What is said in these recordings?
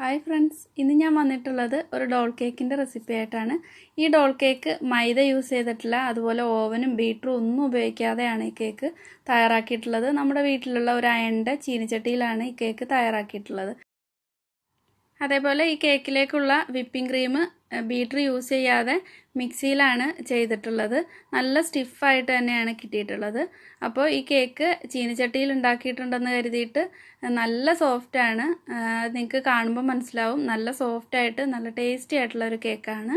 Hi friends, ഇന്ന് ഞാൻ വന്നിട്ടുള്ളത് ഒരു ഡോൾ കേക്കിൻ്റെ റെസിപ്പി ആയിട്ടാണ്. ഈ ഡോൾ കേക്ക് മൈദ യൂസ് ചെയ്തിട്ടില്ല, അതുപോലെ ഓവനും ബീറ്ററും ഒന്നും ഉപയോഗിക്കാതെയാണ് ഈ കേക്ക് തയ്യാറാക്കിയിട്ടുള്ളത്. നമ്മുടെ വീട്ടിലുള്ള ഒരു അയണിൻ്റെ ചീനിച്ചട്ടിയിലാണ് ഈ കേക്ക് തയ്യാറാക്കിയിട്ടുള്ളത്. അതേപോലെ ഈ കേക്കിലേക്കുള്ള വിപ്പിംഗ് ക്രീം ബീറ്റർ യൂസ് ചെയ്യാതെ മിക്സിയിലാണ് ചെയ്തിട്ടുള്ളത്. നല്ല സ്റ്റിഫായിട്ട് തന്നെയാണ് കിട്ടിയിട്ടുള്ളത്. അപ്പോൾ ഈ കേക്ക് ചീനിച്ചട്ടിയിൽ ഉണ്ടാക്കിയിട്ടുണ്ടെന്ന് കരുതിയിട്ട് നല്ല സോഫ്റ്റാണ്. നിങ്ങൾക്ക് കാണുമ്പോൾ മനസ്സിലാവും, നല്ല സോഫ്റ്റായിട്ട് നല്ല ടേസ്റ്റി ആയിട്ടുള്ള ഒരു കേക്കാണ്.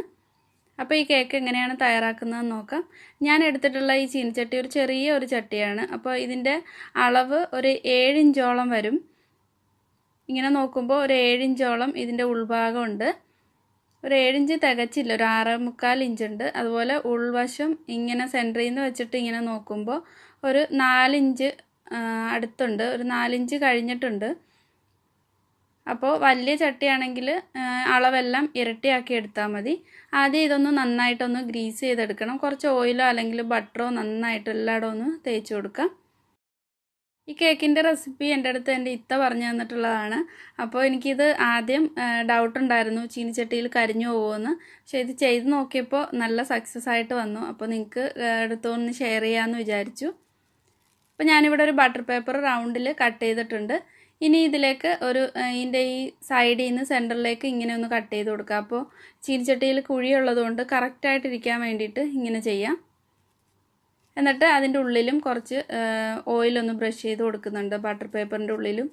അപ്പോൾ ഈ കേക്ക് എങ്ങനെയാണ് തയ്യാറാക്കുന്നതെന്ന് നോക്കാം. ഞാൻ എടുത്തിട്ടുള്ള ഈ ചീനിച്ചട്ടി ഒരു ചെറിയ ഒരു ചട്ടിയാണ്. അപ്പോൾ ഇതിൻ്റെ അളവ് ഒരു 7 ഇഞ്ചോളം വരും. ഇങ്ങനെ നോക്കുമ്പോൾ ഒരു 7 ഇഞ്ചോളം ഇതിൻ്റെ ഉൾഭാഗമുണ്ട്. ഒരു 7 ഇഞ്ച് തികച്ചില്ല, ഒരു 6.25 ഇഞ്ചുണ്ട്. അതുപോലെ ഉൾവശം ഇങ്ങനെ സെൻറ്ററിൽ നിന്ന് വെച്ചിട്ട് ഇങ്ങനെ നോക്കുമ്പോൾ ഒരു 4 ഇഞ്ച് അടുത്തുണ്ട്, ഒരു 4 ഇഞ്ച് കഴിഞ്ഞിട്ടുണ്ട്. അപ്പോൾ വലിയ ചട്ടിയാണെങ്കിൽ അളവെല്ലാം ഇരട്ടിയാക്കി എടുത്താൽ മതി. ആദ്യം ഇതൊന്ന് നന്നായിട്ടൊന്ന് ഗ്രീസ് ചെയ്തെടുക്കണം. കുറച്ച് ഓയിലോ അല്ലെങ്കിൽ ബട്ടറോ നന്നായിട്ട് എല്ലായിടവും ഒന്ന് തേച്ച് കൊടുക്കാം. ഈ കേക്കിൻ്റെ റെസിപ്പി എൻ്റെ അടുത്ത് എൻ്റെ ഇത്ത പറഞ്ഞു തന്നിട്ടുള്ളതാണ്. അപ്പോൾ എനിക്കിത് ആദ്യം ഡൗട്ട് ഉണ്ടായിരുന്നു, ചീനിച്ചട്ടിയിൽ കരിഞ്ഞു പോകുമെന്ന്. പക്ഷേ ഇത് ചെയ്ത് നോക്കിയപ്പോൾ നല്ല സക്സസ് ആയിട്ട് വന്നു. അപ്പോൾ നിങ്ങൾക്ക് അടുത്തൊന്ന് ഷെയർ ചെയ്യാമെന്ന് വിചാരിച്ചു. അപ്പോൾ ഞാനിവിടെ ഒരു ബട്ടർ പേപ്പർ റൗണ്ടിൽ കട്ട് ചെയ്തിട്ടുണ്ട്. ഇനി ഇതിലേക്ക് ഇതിൻ്റെ ഈ സൈഡിൽ നിന്ന് സെൻറ്ററിലേക്ക് ഇങ്ങനെ ഒന്ന് കട്ട് ചെയ്ത് കൊടുക്കുക. അപ്പോൾ ചീനിച്ചട്ടിയിൽ കുഴിയുള്ളതുകൊണ്ട് കറക്റ്റായിട്ടിരിക്കാൻ വേണ്ടിയിട്ട് ഇങ്ങനെ ചെയ്യാം. എന്നിട്ട് അതിൻ്റെ ഉള്ളിലും കുറച്ച് ഓയിലൊന്ന് ബ്രഷ് ചെയ്ത് കൊടുക്കുന്നുണ്ട്, ബട്ടർ പേപ്പറിൻ്റെ ഉള്ളിലും.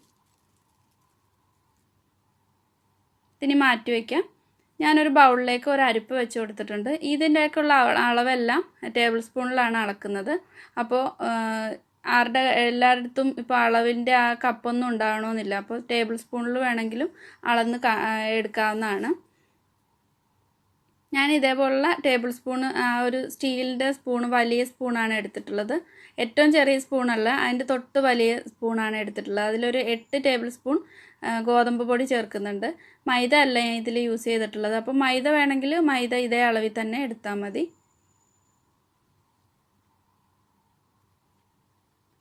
ഇനി മാറ്റി വയ്ക്കാം. ഞാനൊരു ബൗളിലേക്ക് ഒരു അരിപ്പ് വെച്ച് കൊടുത്തിട്ടുണ്ട്. ഇതിൻ്റെയൊക്കെയുള്ള അളവെല്ലാം ടേബിൾ സ്പൂണിലാണ് അളക്കുന്നത്. അപ്പോൾ എല്ലായിടത്തും ഇപ്പോൾ അളവിൻ്റെ ആ കപ്പൊന്നും ഉണ്ടാകണമെന്നില്ല. അപ്പോൾ ടേബിൾ സ്പൂണിൽ വേണമെങ്കിലും അളന്ന് എടുക്കാവുന്നതാണ്. ഞാൻ ഇതേപോലുള്ള ടേബിൾ സ്പൂണ്, ഒരു സ്റ്റീലിൻ്റെ സ്പൂണ്, വലിയ സ്പൂണാണ് എടുത്തിട്ടുള്ളത്. ഏറ്റവും ചെറിയ സ്പൂണല്ല, അതിൻ്റെ തൊട്ട് വലിയ സ്പൂണാണ് എടുത്തിട്ടുള്ളത്. അതിലൊരു 8 ടേബിൾ സ്പൂൺ ഗോതമ്പ് പൊടി ചേർക്കുന്നുണ്ട്. മൈദ അല്ല ഞാൻ ഇതിൽ യൂസ് ചെയ്തിട്ടുള്ളത്. അപ്പോൾ മൈദ വേണമെങ്കിൽ മൈദ ഇതേ അളവിൽ തന്നെ എടുത്താൽ മതി.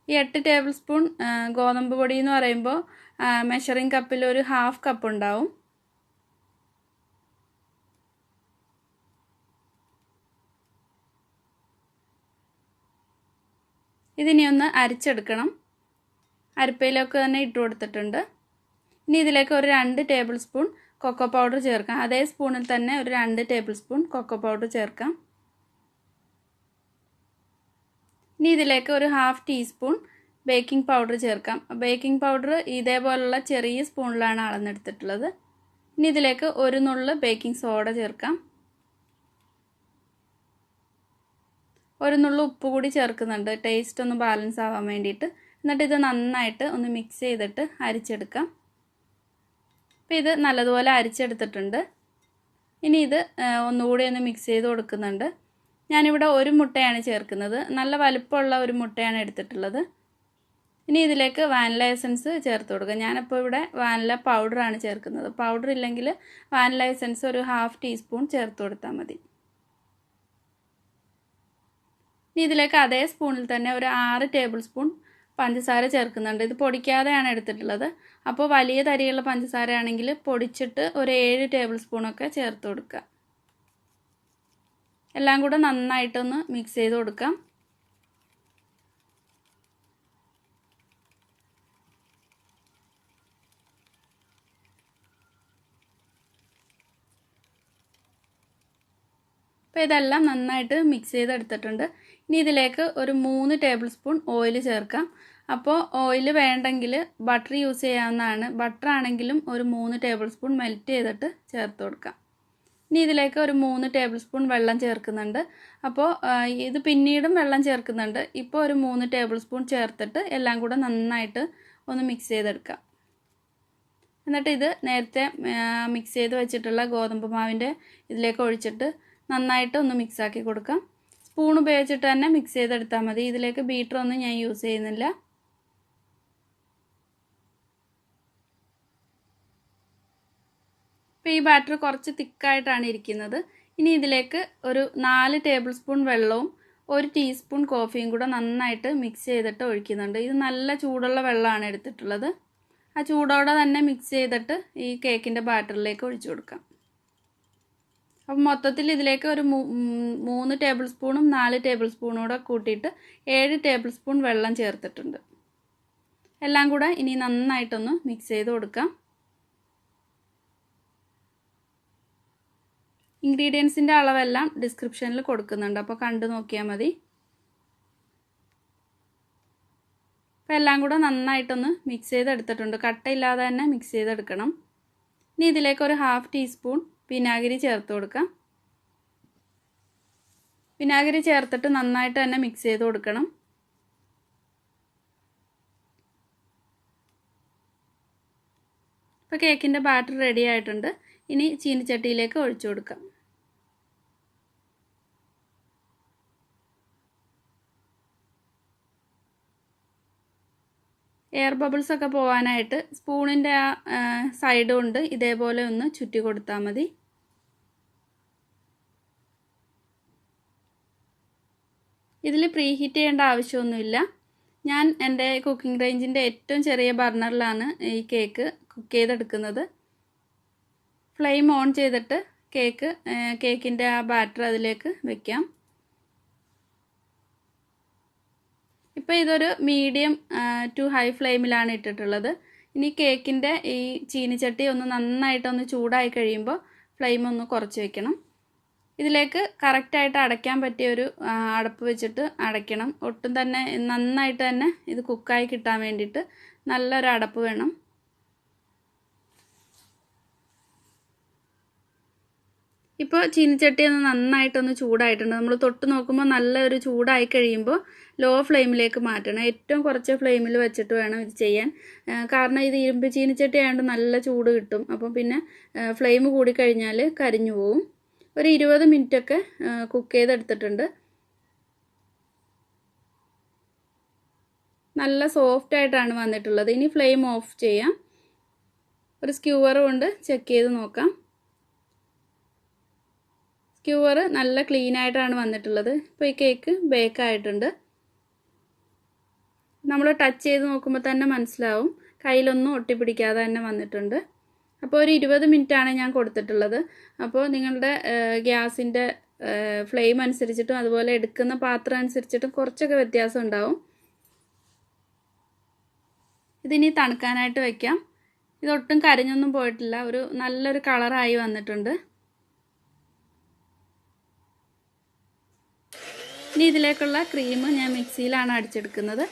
ഈ 8 ടേബിൾ സ്പൂൺ ഗോതമ്പ് പൊടി എന്ന് പറയുമ്പോൾ മെഷറിംഗ് കപ്പിൽ ഒരു 1/2 കപ്പ് ഉണ്ടാവും. ഇതിനി ഒന്ന് അരിച്ചെടുക്കണം. അരിപ്പയിലൊക്കെ തന്നെ ഇട്ട് കൊടുത്തിട്ടുണ്ട്. ഇനി ഇതിലേക്ക് ഒരു 2 ടേബിൾ സ്പൂൺ കൊക്കോ പൗഡർ ചേർക്കാം. അതേ സ്പൂണിൽ തന്നെ ഒരു 2 ടേബിൾ സ്പൂൺ കൊക്കോ പൗഡർ ചേർക്കാം. ഇനി ഇതിലേക്ക് ഒരു 1/2 ടീസ്പൂൺ ബേക്കിംഗ് പൗഡർ ചേർക്കാം. ബേക്കിംഗ് പൗഡർ ഇതേപോലുള്ള ചെറിയ സ്പൂണിലാണ് അളന്നെടുത്തിട്ടുള്ളത്. ഇനി ഇതിലേക്ക് ഒരു നുള്ള് ബേക്കിംഗ് സോഡ ചേർക്കാം. ഒരു നുള്ളു ഉപ്പ് കൂടി ചേർക്കുന്നുണ്ട്, ടേസ്റ്റ് ഒന്ന് ബാലൻസ് ആവാൻ വേണ്ടിയിട്ട്. എന്നിട്ട് ഇത് നന്നായിട്ട് ഒന്ന് മിക്സ് ചെയ്തിട്ട് അരിച്ചെടുക്കാം. അപ്പോൾ ഇത് നല്ലതുപോലെ അരിച്ചെടുത്തിട്ടുണ്ട്. ഇനി ഇത് ഒന്നുകൂടി ഒന്ന് മിക്സ് ചെയ്ത് കൊടുക്കുന്നുണ്ട്. ഞാനിവിടെ ഒരു മുട്ടയാണ് ചേർക്കുന്നത്, നല്ല വലുപ്പമുള്ള ഒരു മുട്ടയാണ് എടുത്തിട്ടുള്ളത്. ഇനി ഇതിലേക്ക് വാനില എസൻസ് ചേർത്ത് കൊടുക്കുക. ഞാനിപ്പോൾ ഇവിടെ വാനില പൗഡറാണ് ചേർക്കുന്നത്. പൗഡർ ഇല്ലെങ്കിൽ വാനില എസൻസ് ഒരു 1/2 ടീസ്പൂൺ ചേർത്ത് കൊടുത്താൽ മതി. ഇനി ഇതിലേക്ക് അതേ സ്പൂണിൽ തന്നെ ഒരു 6 ടേബിൾ സ്പൂൺ പഞ്ചസാര ചേർക്കുന്നുണ്ട്. ഇത് പൊടിക്കാതെയാണ് എടുത്തിട്ടുള്ളത്. അപ്പോൾ വലിയ തരിയുള്ള പഞ്ചസാര ആണെങ്കിൽ പൊടിച്ചിട്ട് ഒരു 7 ടേബിൾ സ്പൂണൊക്കെ ചേർത്ത് കൊടുക്കുക. എല്ലാം കൂടെ നന്നായിട്ടൊന്ന് മിക്സ് ചെയ്ത് കൊടുക്കാം. അപ്പോൾ ഇതെല്ലാം നന്നായിട്ട് മിക്സ് ചെയ്തെടുത്തിട്ടുണ്ട്. ഇനി ഇതിലേക്ക് ഒരു 3 ടേബിൾ സ്പൂൺ ഓയിൽ ചേർക്കാം. അപ്പോൾ ഓയിൽ വേണ്ടെങ്കിൽ ബട്ടർ യൂസ് ചെയ്യാവുന്നതാണ്. ബട്ടർ ആണെങ്കിലും ഒരു 3 ടേബിൾ സ്പൂൺ മെൽറ്റ് ചെയ്തിട്ട് ചേർത്ത് കൊടുക്കാം. ഇനി ഇതിലേക്ക് ഒരു 3 ടേബിൾ സ്പൂൺ വെള്ളം ചേർക്കുന്നുണ്ട്. അപ്പോൾ ഇത് പിന്നീടും വെള്ളം ചേർക്കുന്നുണ്ട്. ഇപ്പോൾ ഒരു 3 ടേബിൾ സ്പൂൺ ചേർത്തിട്ട് എല്ലാം കൂടെ നന്നായിട്ട് ഒന്ന് മിക്സ് ചെയ്തെടുക്കാം. എന്നിട്ട് ഇത് നേരത്തെ മിക്സ് ചെയ്ത് വെച്ചിട്ടുള്ള ഗോതമ്പ് മാവിൻ്റെ ഇതിലേക്ക് ഒഴിച്ചിട്ട് നന്നായിട്ട് ഒന്ന് മിക്സാക്കി കൊടുക്കാം. സ്പൂൺ ഉപയോഗിച്ചിട്ട് തന്നെ മിക്സ് ചെയ്തെടുത്താൽ മതി. ഇതിലേക്ക് ബീറ്ററൊന്നും ഞാൻ യൂസ് ചെയ്യുന്നില്ല. ഇപ്പോൾ ഈ ബാറ്റർ കുറച്ച് തിക്കായിട്ടാണ് ഇരിക്കുന്നത്. ഇനി ഇതിലേക്ക് ഒരു 4 ടേബിൾ സ്പൂൺ വെള്ളവും 1 ടീസ്പൂൺ കോഫിയും കൂടെ നന്നായിട്ട് മിക്സ് ചെയ്തിട്ട് ഒഴിക്കുന്നുണ്ട്. ഇത് നല്ല ചൂടുള്ള വെള്ളമാണ് എടുത്തിട്ടുള്ളത്. ആ ചൂടോടെ തന്നെ മിക്സ് ചെയ്തിട്ട് ഈ കേക്കിൻ്റെ ബാറ്ററിലേക്ക് ഒഴിച്ചു കൊടുക്കാം. അപ്പം മൊത്തത്തിൽ ഇതിലേക്ക് ഒരു 3 ടേബിൾ സ്പൂണും 4 ടേബിൾ സ്പൂണും കൂടെ കൂട്ടിയിട്ട് 7 ടേബിൾ സ്പൂൺ വെള്ളം ചേർത്തിട്ടുണ്ട്. എല്ലാം കൂടെ ഇനി നന്നായിട്ടൊന്ന് മിക്സ് ചെയ്ത് കൊടുക്കാം. ഇൻഗ്രീഡിയൻസിൻ്റെ അളവെല്ലാം ഡിസ്ക്രിപ്ഷനിൽ കൊടുക്കുന്നുണ്ട്, അപ്പോൾ കണ്ടു നോക്കിയാൽ മതി. അപ്പോൾ എല്ലാം കൂടെ നന്നായിട്ടൊന്ന് മിക്സ് ചെയ്തെടുത്തിട്ടുണ്ട്. കട്ടയില്ലാതെ തന്നെ മിക്സ് ചെയ്തെടുക്കണം. ഇനി ഇതിലേക്ക് ഒരു 1/2 ടീസ്പൂൺ വിനാഗിരി ചേർത്ത് കൊടുക്കാം. വിനാഗിരി ചേർത്തിട്ട് നന്നായിട്ട് തന്നെ മിക്സ് ചെയ്ത് കൊടുക്കണം. ഇപ്പോൾ കേക്കിൻ്റെ ബാറ്റർ റെഡി ആയിട്ടുണ്ട്. ഇനി ചീനിച്ചട്ടിയിലേക്ക് ഒഴിച്ചു കൊടുക്കാം. എയർ ബബിൾസ് ഒക്കെ പോകാനായിട്ട് സ്പൂണിൻ്റെ ആ സൈഡ് കൊണ്ട് ഇതേപോലെ ഒന്ന് ചുറ്റി കൊടുത്താൽ മതി. ഇതിൽ പ്രീ ഹീറ്റ് ചെയ്യേണ്ട ആവശ്യമൊന്നുമില്ല. ഞാൻ എൻ്റെ കുക്കിംഗ് റേഞ്ചിൻ്റെ ഏറ്റവും ചെറിയ ബർണറിലാണ് ഈ കേക്ക് കുക്ക് ചെയ്തെടുക്കുന്നത്. ഫ്ലെയിം ഓൺ ചെയ്തിട്ട് കേക്കിൻ്റെ ആ ബാറ്റർ അതിലേക്ക് വെക്കാം. ഇപ്പോൾ ഇതൊരു മീഡിയം ടു ഹൈ ഫ്ലെയിമിലാണ് ഇട്ടിട്ടുള്ളത്. ഇനി കേക്കിൻ്റെ ഈ ചീനിച്ചട്ടി ഒന്ന് നന്നായിട്ടൊന്ന് ചൂടായി കഴിയുമ്പോൾ ഫ്ലെയിം ഒന്ന് കുറച്ച് വെക്കണം. ഇതിലേക്ക് കറക്റ്റായിട്ട് അടയ്ക്കാൻ പറ്റിയ ഒരു അടപ്പ് വെച്ചിട്ട് അടയ്ക്കണം. ഒട്ടും തന്നെ നന്നായിട്ട് തന്നെ ഇത് കുക്കായി കിട്ടാൻ വേണ്ടിയിട്ട് നല്ലൊരു അടപ്പ് വേണം. ഇപ്പോൾ ചീനിച്ചട്ടി ഒന്ന് നന്നായിട്ടൊന്ന് ചൂടായിട്ടുണ്ട്. നമ്മൾ തൊട്ട് നോക്കുമ്പോൾ നല്ലൊരു ചൂടായി കഴിയുമ്പോൾ ലോ ഫ്ലെയിമിലേക്ക് മാറ്റണം. ഏറ്റവും കുറച്ച് ഫ്ലെയിമിൽ വെച്ചിട്ട് വേണം ഇത് ചെയ്യാൻ. കാരണം ഇത് ഇരുമ്പ് ചീനിച്ചട്ടി ആയതുകൊണ്ട് നല്ല ചൂട് കിട്ടും. അപ്പം പിന്നെ ഫ്ലെയിം കൂടിക്കഴിഞ്ഞാൽ കരിഞ്ഞു പോവും. ഒരു 20 മിനിറ്റൊക്കെ കുക്ക് ചെയ്തെടുത്തിട്ടുണ്ട്. നല്ല സോഫ്റ്റ് ആയിട്ടാണ് വന്നിട്ടുള്ളത്. ഇനി ഫ്ലെയിം ഓഫ് ചെയ്യാം. ഒരു സ്ക്യൂവർ കൊണ്ട് ചെക്ക് ചെയ്ത് നോക്കാം. സ്ക്യൂവർ നല്ല ക്ലീൻ ആയിട്ടാണ് വന്നിട്ടുള്ളത്. ഇപ്പോൾ ഈ കേക്ക് ബേക്ക് ആയിട്ടുണ്ട്. നമ്മൾ ടച്ച് ചെയ്ത് നോക്കുമ്പോൾ തന്നെ മനസ്സിലാവും, കയ്യിലൊന്നും ഒട്ടിപ്പിടിക്കാതെ തന്നെ വന്നിട്ടുണ്ട്. അപ്പോൾ ഒരു 20 മിനിറ്റാണ് ഞാൻ കൊടുത്തിട്ടുള്ളത്. അപ്പോൾ നിങ്ങളുടെ ഗ്യാസിൻ്റെ ഫ്ലെയിം അനുസരിച്ചിട്ടും അതുപോലെ എടുക്കുന്ന പാത്രം അനുസരിച്ചിട്ടും കുറച്ചൊക്കെ വ്യത്യാസം ഉണ്ടാവും. ഇതിനി തണുക്കാനായിട്ട് വയ്ക്കാം. ഇതൊട്ടും കരിഞ്ഞൊന്നും പോയിട്ടില്ല. ഒരു നല്ലൊരു കളറായി വന്നിട്ടുണ്ട്. ഇനി ഇതിലേക്കുള്ള ക്രീം ഞാൻ മിക്സിയിലാണ് അടിച്ചെടുക്കുന്നത്.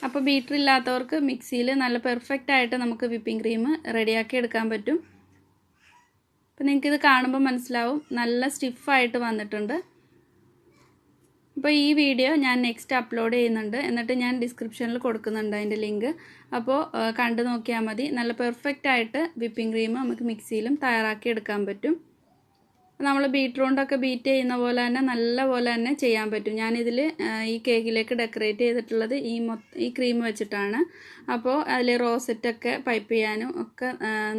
അപ്പോൾ ബീറ്റർ ഇല്ലാത്തവർക്ക് മിക്സിയിൽ നല്ല പെർഫെക്റ്റ് ആയിട്ട് നമുക്ക് വിപ്പിംഗ് ക്രീം റെഡിയാക്കി എടുക്കാൻ പറ്റും. അപ്പോൾ നിങ്ങൾക്കിത് കാണുമ്പോൾ മനസ്സിലാവും, നല്ല സ്റ്റിഫായിട്ട് വന്നിട്ടുണ്ട്. അപ്പോൾ ഈ വീഡിയോ ഞാൻ നെക്സ്റ്റ് അപ്ലോഡ് ചെയ്യുന്നുണ്ട്. എന്നിട്ട് ഞാൻ ഡിസ്ക്രിപ്ഷനിൽ കൊടുക്കുന്നുണ്ട് അതിൻ്റെ ലിങ്ക്. അപ്പോൾ കണ്ടു നോക്കിയാൽ മതി. നല്ല പെർഫെക്റ്റ് ആയിട്ട് വിപ്പിംഗ് ക്രീം നമുക്ക് മിക്സിയിലും തയ്യാറാക്കി എടുക്കാൻ പറ്റും. നമ്മൾ ബീറ്റർ കൊണ്ടൊക്കെ ബീറ്റ് ചെയ്യുന്ന പോലെ തന്നെ നല്ല പോലെ തന്നെ ചെയ്യാൻ പറ്റും. ഞാനിതിൽ ഈ കേക്കിലേക്ക് ഡെക്കറേറ്റ് ചെയ്തിട്ടുള്ളത് ഈ ക്രീം വെച്ചിട്ടാണ്. അപ്പോൾ അതിൽ റോസറ്റൊക്കെ പൈപ്പ് ചെയ്യാനും ഒക്കെ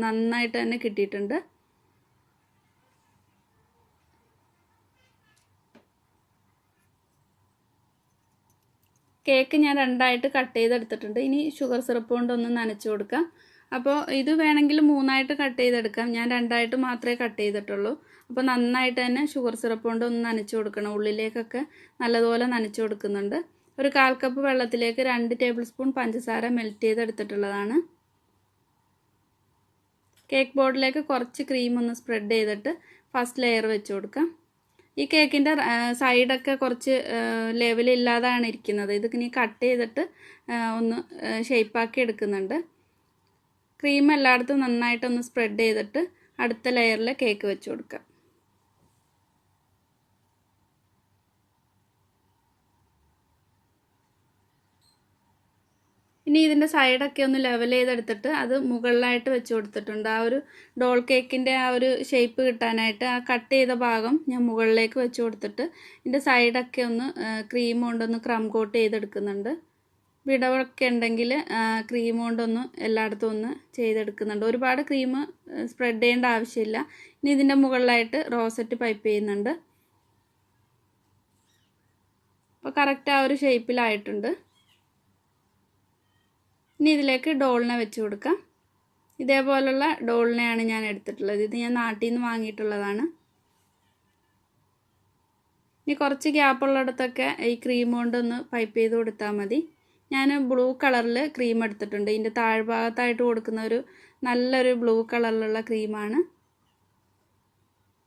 നന്നായിട്ട് തന്നെ കിട്ടിയിട്ടുണ്ട്. കേക്ക് ഞാൻ രണ്ടായിട്ട് കട്ട് ചെയ്തെടുത്തിട്ടുണ്ട്. ഇനി ഷുഗർ സിറപ്പ് കൊണ്ടൊന്ന് നനച്ചു കൊടുക്കാം. അപ്പോൾ ഇത് വേണമെങ്കിൽ 3ആയിട്ട് കട്ട് ചെയ്തെടുക്കാം. ഞാൻ 2ആയിട്ട് മാത്രമേ കട്ട് ചെയ്തിട്ടുള്ളൂ. അപ്പോൾ നന്നായിട്ട് തന്നെ ഷുഗർ സിറപ്പ് കൊണ്ട് ഒന്ന് നനച്ചു കൊടുക്കണം. ഉള്ളിലേക്കൊക്കെ നല്ലതുപോലെ നനച്ചു കൊടുക്കുന്നുണ്ട്. ഒരു 1/4 കപ്പ് വെള്ളത്തിലേക്ക് 2 ടേബിൾ സ്പൂൺ പഞ്ചസാര മെൽറ്റ് ചെയ്തെടുത്തിട്ടുള്ളതാണ്. കേക്ക് ബോർഡിലേക്ക് കുറച്ച് ക്രീം ഒന്ന് സ്പ്രെഡ് ചെയ്തിട്ട് ഫസ്റ്റ് ലെയർ വെച്ച് കൊടുക്കാം. ഈ കേക്കിൻ്റെ സൈഡൊക്കെ കുറച്ച് ലെവലില്ലാതാണ് ഇരിക്കുന്നത്. ഇതിനി കട്ട് ചെയ്തിട്ട് ഒന്ന് ഷേപ്പാക്കി എടുക്കുന്നുണ്ട്. ക്രീം എല്ലായിടത്തും നന്നായിട്ടൊന്ന് സ്പ്രെഡ് ചെയ്തിട്ട് അടുത്ത ലെയറിൽ കേക്ക് വെച്ച് കൊടുക്കാം. ഇനി ഇതിൻ്റെ സൈഡൊക്കെ ഒന്ന് ലെവൽ ചെയ്തെടുത്തിട്ട് അത് മുകളിലായിട്ട് വെച്ച് കൊടുത്തിട്ടുണ്ട്. ആ ഒരു ഡോൾ കേക്കിൻ്റെ ആ ഒരു ഷേപ്പ് കിട്ടാനായിട്ട് ആ കട്ട് ചെയ്ത ഭാഗം ഞാൻ മുകളിലേക്ക് വെച്ച് കൊടുത്തിട്ട് ഇതിൻ്റെ സൈഡൊക്കെ ഒന്ന് ക്രീം കൊണ്ടൊന്ന് ക്രം കോട്ട് ചെയ്തെടുക്കുന്നുണ്ട്. വിടവൊക്കെ ഉണ്ടെങ്കിൽ ക്രീം കൊണ്ടൊന്ന് എല്ലായിടത്തും ഒന്ന് ചെയ്തെടുക്കുന്നുണ്ട്. ഒരുപാട് ക്രീം സ്പ്രെഡ് ചെയ്യേണ്ട ആവശ്യമില്ല. ഇനി ഇതിൻ്റെ മുകളിലായിട്ട് റോസറ്റ് പൈപ്പ് ചെയ്യുന്നുണ്ട്. അപ്പോൾ കറക്റ്റ് ആ ഒരു ഷേപ്പിലായിട്ടുണ്ട്. ഇനി ഇതിലേക്ക് ഡോളിനെ വെച്ച് കൊടുക്കാം. ഇതേപോലുള്ള ഡോളിനെയാണ് ഞാൻ എടുത്തിട്ടുള്ളത്. ഇത് ഞാൻ നാട്ടിൽ നിന്ന് വാങ്ങിയിട്ടുള്ളതാണ്. ഇനി കുറച്ച് ഗ്യാപ്പുള്ളിടത്തൊക്കെ ഈ ക്രീം കൊണ്ടൊന്ന് പൈപ്പ് ചെയ്ത് കൊടുത്താൽ മതി. ഞാൻ ബ്ലൂ കളറിൽ ക്രീം എടുത്തിട്ടുണ്ട്. ഇതിൻ്റെ താഴ്ഭാഗത്തായിട്ട് കൊടുക്കുന്ന ഒരു നല്ലൊരു ബ്ലൂ കളറിലുള്ള ക്രീമാണ്.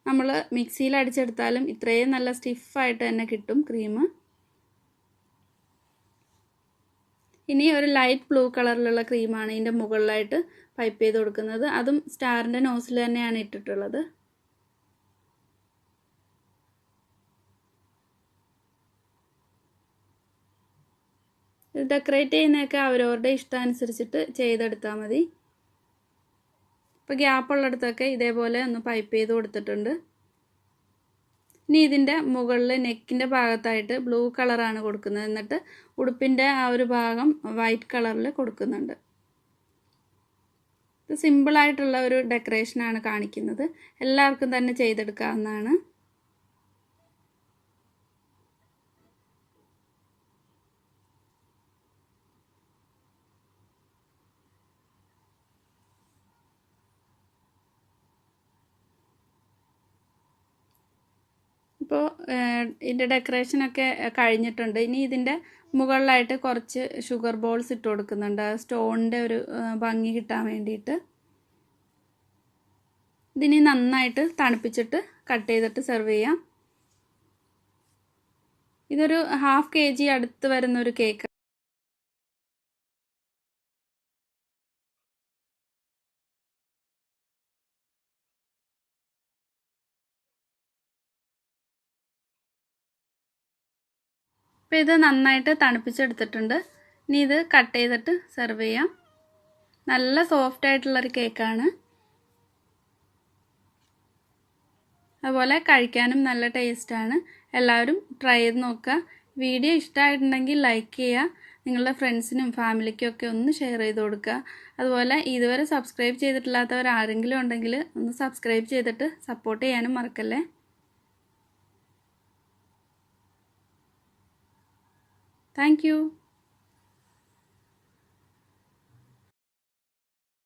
നമ്മൾ മിക്സിയിൽ അടിച്ചെടുത്താലും ഇത്രയും നല്ല സ്റ്റിഫായിട്ട് തന്നെ കിട്ടും ക്രീം. ഇനി ഒരു ലൈറ്റ് ബ്ലൂ കളറിലുള്ള ക്രീമാണ് ഇതിൻ്റെ മുകളിലായിട്ട് പൈപ്പ് ചെയ്ത് കൊടുക്കുന്നത്. അതും സ്റ്റാറിൻ്റെ നോസിൽ തന്നെയാണ് ഇട്ടിട്ടുള്ളത്. ഡെക്കറേറ്റ് ചെയ്യുന്നതൊക്കെ അവരവരുടെ ഇഷ്ടമനുസരിച്ചിട്ട് ചെയ്തെടുത്താൽ മതി. ഇപ്പോൾ ഗ്യാപ്പുള്ളിടത്തൊക്കെ ഇതേപോലെ ഒന്ന് പൈപ്പ് ചെയ്ത് കൊടുത്തിട്ടുണ്ട്. ഇനി ഇതിൻ്റെ മുകളിൽ നെക്കിൻ്റെ ഭാഗത്തായിട്ട് ബ്ലൂ കളറാണ് കൊടുക്കുന്നത്. എന്നിട്ട് ഉടുപ്പിൻ്റെ ആ ഒരു ഭാഗം വൈറ്റ് കളറിൽ കൊടുക്കുന്നുണ്ട്. ഇത് സിമ്പിളായിട്ടുള്ള ഒരു ഡെക്കറേഷനാണ് കാണിക്കുന്നത്. എല്ലാവർക്കും തന്നെ ചെയ്തെടുക്കാവുന്നതാണ്. ഇപ്പോൾ ഇതിൻ്റെ ഡെക്കറേഷനൊക്കെ കഴിഞ്ഞിട്ടുണ്ട്. ഇനി ഇതിൻ്റെ മുകളിലായിട്ട് കുറച്ച് ഷുഗർ ബോൾസ് ഇട്ട് കൊടുക്കുന്നുണ്ട്. സ്റ്റോണിൻ്റെ ഒരു ഭംഗി കിട്ടാൻ വേണ്ടിയിട്ട്. ഇതിനി നന്നായിട്ട് തണുപ്പിച്ചിട്ട് കട്ട് ചെയ്തിട്ട് സെർവ് ചെയ്യാം. ഇതൊരു 1/2 kg അടുത്ത് വരുന്നൊരു കേക്ക്. അപ്പോൾ ഇത് നന്നായിട്ട് തണുപ്പിച്ചെടുത്തിട്ടുണ്ട്. ഇനി ഇത് കട്ട് ചെയ്തിട്ട് സെർവ് ചെയ്യാം. നല്ല സോഫ്റ്റ് ആയിട്ടുള്ളൊരു കേക്കാണ്. അതുപോലെ കഴിക്കാനും നല്ല ടേസ്റ്റാണ്. എല്ലാവരും ട്രൈ ചെയ്ത് നോക്കുക. വീഡിയോ ഇഷ്ടമായിട്ടുണ്ടെങ്കിൽ ലൈക്ക് ചെയ്യുക. നിങ്ങളുടെ ഫ്രണ്ട്സിനും ഫാമിലിക്കും ഒക്കെ ഒന്ന് ഷെയർ ചെയ്ത് കൊടുക്കുക. അതുപോലെ ഇതുവരെ സബ്സ്ക്രൈബ് ചെയ്തിട്ടില്ലാത്തവർ ആരെങ്കിലും ഉണ്ടെങ്കിൽ ഒന്ന് സബ്സ്ക്രൈബ് ചെയ്തിട്ട് സപ്പോർട്ട് ചെയ്യാനും മറക്കല്ലേ. Thank you.